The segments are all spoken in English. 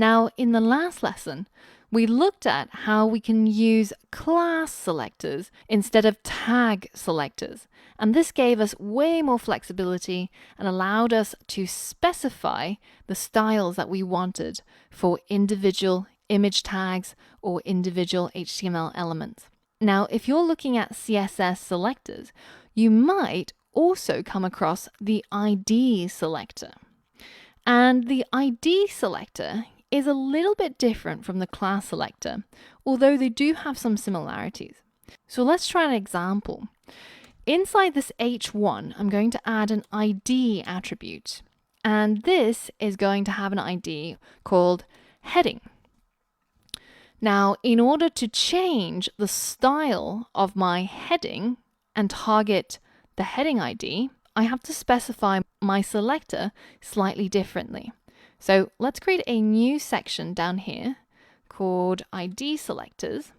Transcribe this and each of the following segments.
Now, in the last lesson, we looked at how we can use class selectors instead of tag selectors. And this gave us way more flexibility and allowed us to specify the styles that we wanted for individual image tags or individual HTML elements. Now, if you're looking at CSS selectors, you might also come across the ID selector. And the ID selector is a little bit different from the class selector, although they do have some similarities. So let's try an example. Inside this H1, I'm going to add an ID attribute, and this is going to have an ID called heading. Now, in order to change the style of my heading and target the heading ID, I have to specify my selector slightly differently. So let's create a new section down here called ID selectors,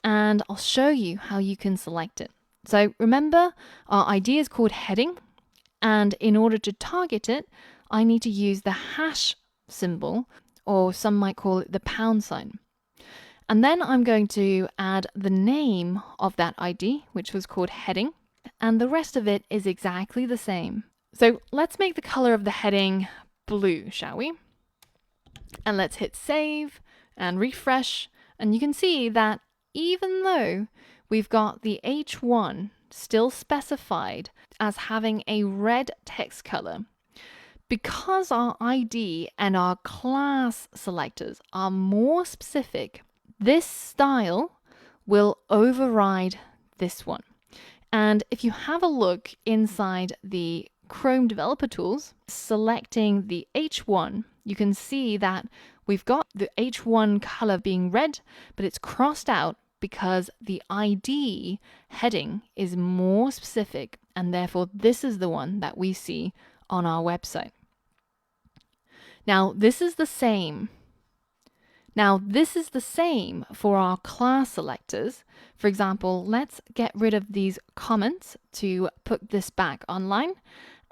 and I'll show you how you can select it. So remember, our ID is called heading, and in order to target it, I need to use the hash symbol, or some might call it the pound sign. And then I'm going to add the name of that ID, which was called heading, and the rest of it is exactly the same. So let's make the color of the heading blue, shall we? And let's hit save and refresh, and you can see that even though we've got the H1 still specified as having a red text color, because our ID and our class selectors are more specific, this style will override this one. And if you have a look inside the Chrome Developer Tools, selecting the H1, you can see that we've got the H1 color being red, but it's crossed out because the ID heading is more specific, and therefore this is the one that we see on our website. Now, this is the same for our class selectors. For example, let's get rid of these comments to put this back online.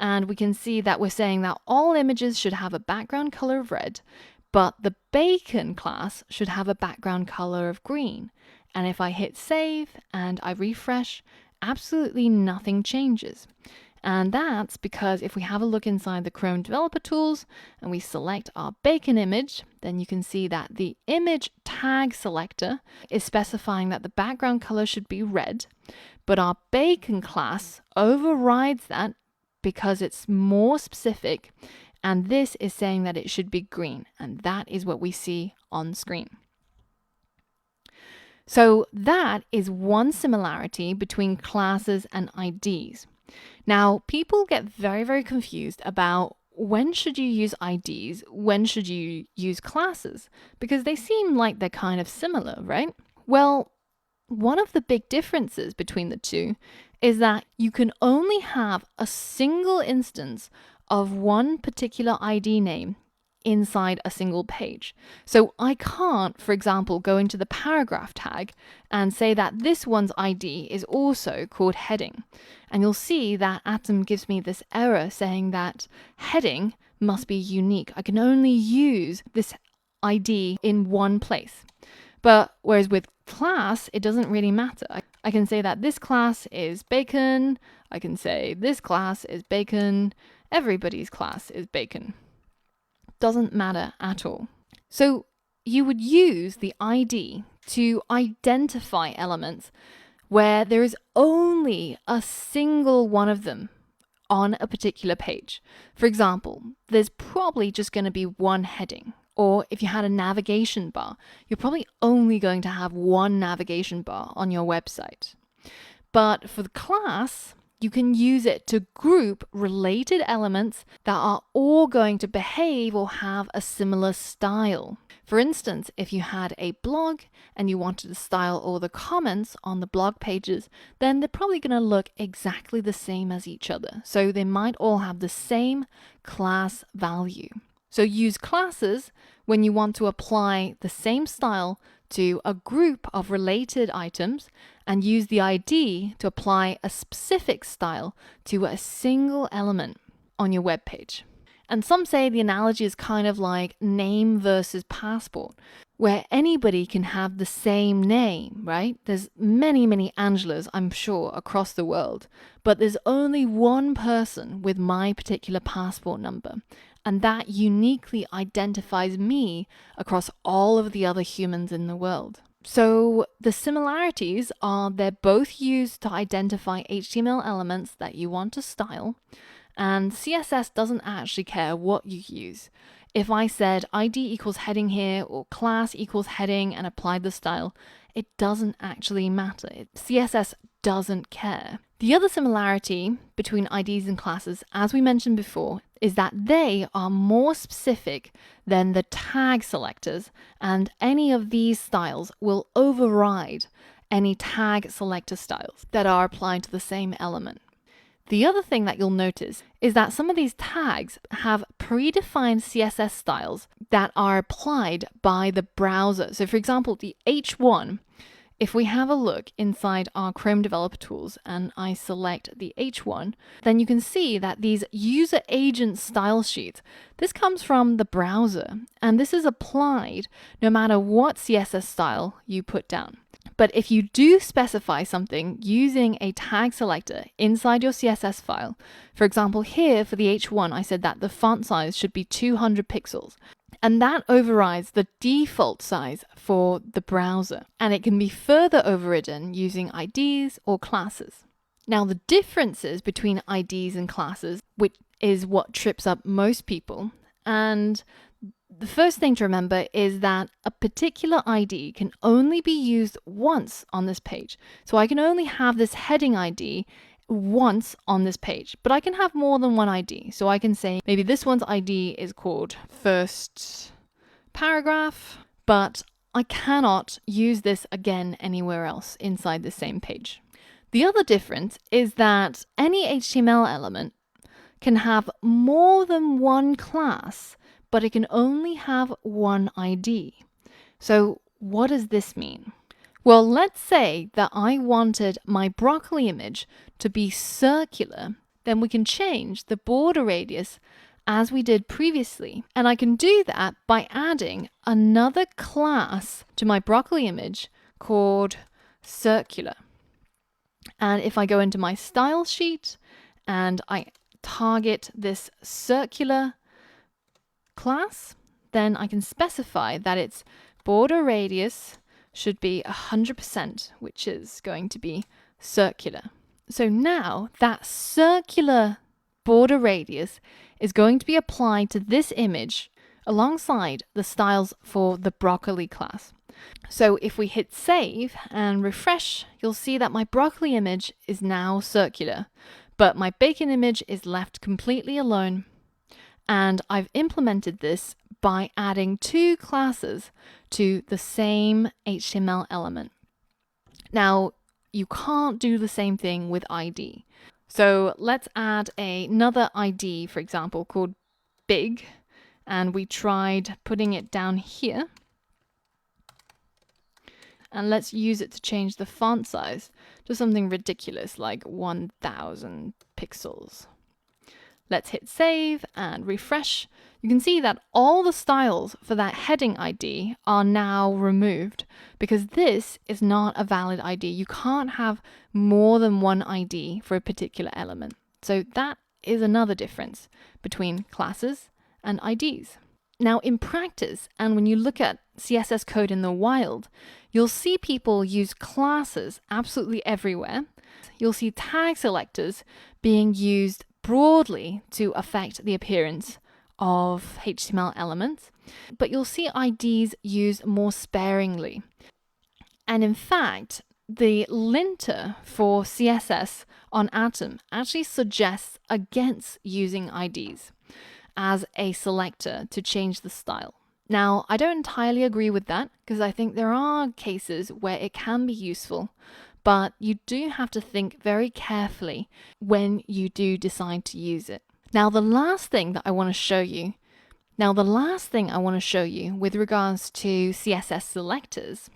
And we can see that we're saying that all images should have a background color of red, but the bacon class should have a background color of green. And if I hit save and I refresh, absolutely nothing changes. And that's because if we have a look inside the Chrome Developer Tools and we select our bacon image, then you can see that the image tag selector is specifying that the background color should be red, but our bacon class overrides that because it's more specific, and this is saying that it should be green, and that is what we see on screen. So that is one similarity between classes and IDs. Now, people get very, very confused about when should you use IDs, when should you use classes, because they seem like they're kind of similar, right? Well, one of the big differences between the two is that you can only have a single instance of one particular ID name inside a single page. So I can't, for example, go into the paragraph tag and say that this one's ID is also called heading. And you'll see that Atom gives me this error saying that heading must be unique. I can only use this ID in one place. But whereas with class, it doesn't really matter. I can say that this class is bacon. I can say this class is bacon. Everybody's class is bacon. Doesn't matter at all. So you would use the ID to identify elements where there is only a single one of them on a particular page. For example, there's probably just going to be one heading. Or if you had a navigation bar, you're probably only going to have one navigation bar on your website. But for the class, you can use it to group related elements that are all going to behave or have a similar style. For instance, if you had a blog and you wanted to style all the comments on the blog pages, then they're probably going to look exactly the same as each other. So they might all have the same class value. So use classes when you want to apply the same style to a group of related items, and use the ID to apply a specific style to a single element on your web page. And some say the analogy is kind of like name versus passport, where anybody can have the same name, right? There's many, many Angelas, I'm sure, across the world, but there's only one person with my particular passport number, and that uniquely identifies me across all of the other humans in the world. So the similarities are they're both used to identify HTML elements that you want to style, and CSS doesn't actually care what you use. If I said ID equals heading here or class equals heading and applied the style, it doesn't actually matter. CSS doesn't care. The other similarity between IDs and classes, as we mentioned before, is that they are more specific than the tag selectors, and any of these styles will override any tag selector styles that are applied to the same element. The other thing that you'll notice is that some of these tags have predefined CSS styles that are applied by the browser. So for example, the H1, if we have a look inside our Chrome Developer Tools and I select the H1, then you can see that these user agent style sheets, this comes from the browser, and this is applied no matter what CSS style you put down. But if you do specify something using a tag selector inside your CSS file, for example, here for the H1, I said that the font size should be 200 pixels. And that overrides the default size for the browser. And it can be further overridden using IDs or classes. Now, the differences between IDs and classes, which is what trips up most people, and the first thing to remember is that a particular ID can only be used once on this page. So I can only have this heading ID once on this page, but I can have more than one ID. So I can say maybe this one's ID is called first paragraph, but I cannot use this again anywhere else inside the same page. The other difference is that any HTML element can have more than one class, but it can only have one ID. So what does this mean? Well, let's say that I wanted my broccoli image to be circular, then we can change the border radius as we did previously. And I can do that by adding another class to my broccoli image called circular. And if I go into my style sheet and I target this circular class, then I can specify that its border radius should be 100%, which is going to be circular. So now that circular border radius is going to be applied to this image alongside the styles for the broccoli class. So if we hit save and refresh, you'll see that my broccoli image is now circular, but my bacon image is left completely alone. And I've implemented this by adding two classes to the same HTML element. Now, you can't do the same thing with ID. So let's add another ID, for example, called big, and we tried putting it down here. And let's use it to change the font size to something ridiculous like 1000 pixels. Let's hit save and refresh. You can see that all the styles for that heading ID are now removed because this is not a valid ID. You can't have more than one ID for a particular element. So that is another difference between classes and IDs. Now in practice, and when you look at CSS code in the wild, you'll see people use classes absolutely everywhere. You'll see tag selectors being used broadly to affect the appearance of HTML elements, but you'll see IDs used more sparingly. And in fact, the linter for CSS on Atom actually suggests against using IDs as a selector to change the style. Now, I don't entirely agree with that because I think there are cases where it can be useful, but you do have to think very carefully when you do decide to use it. Now, the last thing I want to show you with regards to CSS selectors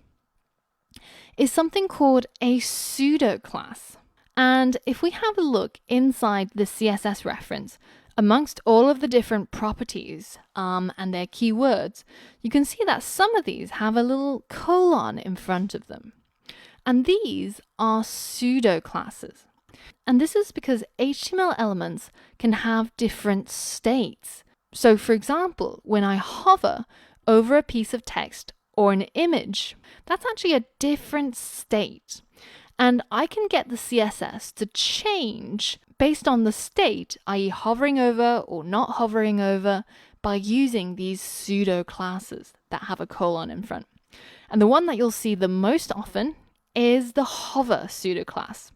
is something called a pseudo class. And if we have a look inside the CSS reference Amongst all of the different properties and their keywords, you can see that some of these have a little colon in front of them. And these are pseudo classes. And this is because HTML elements can have different states. So for example, when I hover over a piece of text or an image, that's actually a different state. And I can get the CSS to change based on the state, i.e. hovering over or not hovering over, by using these pseudo classes that have a colon in front. And the one that you'll see the most often is the hover pseudo class.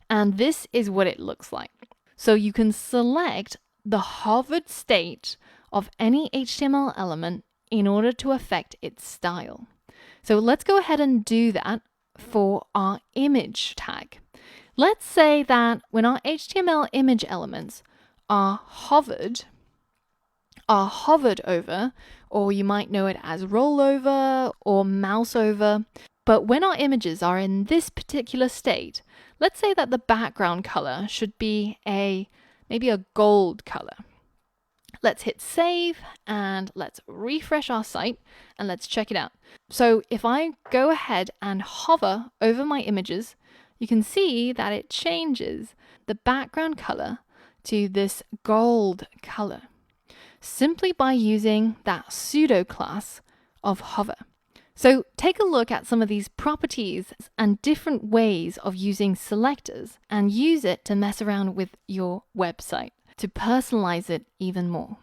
And this is what it looks like. So you can select the hovered state of any HTML element in order to affect its style. So let's go ahead and do that for our image tag. Let's say that when our HTML image elements are hovered over, or you might know it as rollover or mouse over, but when our images are in this particular state, let's say that the background color should be maybe a gold color. Let's hit save and let's refresh our site and let's check it out. So if I go ahead and hover over my images, you can see that it changes the background color to this gold color simply by using that pseudo class of hover. So take a look at some of these properties and different ways of using selectors and use it to mess around with your website to personalize it even more.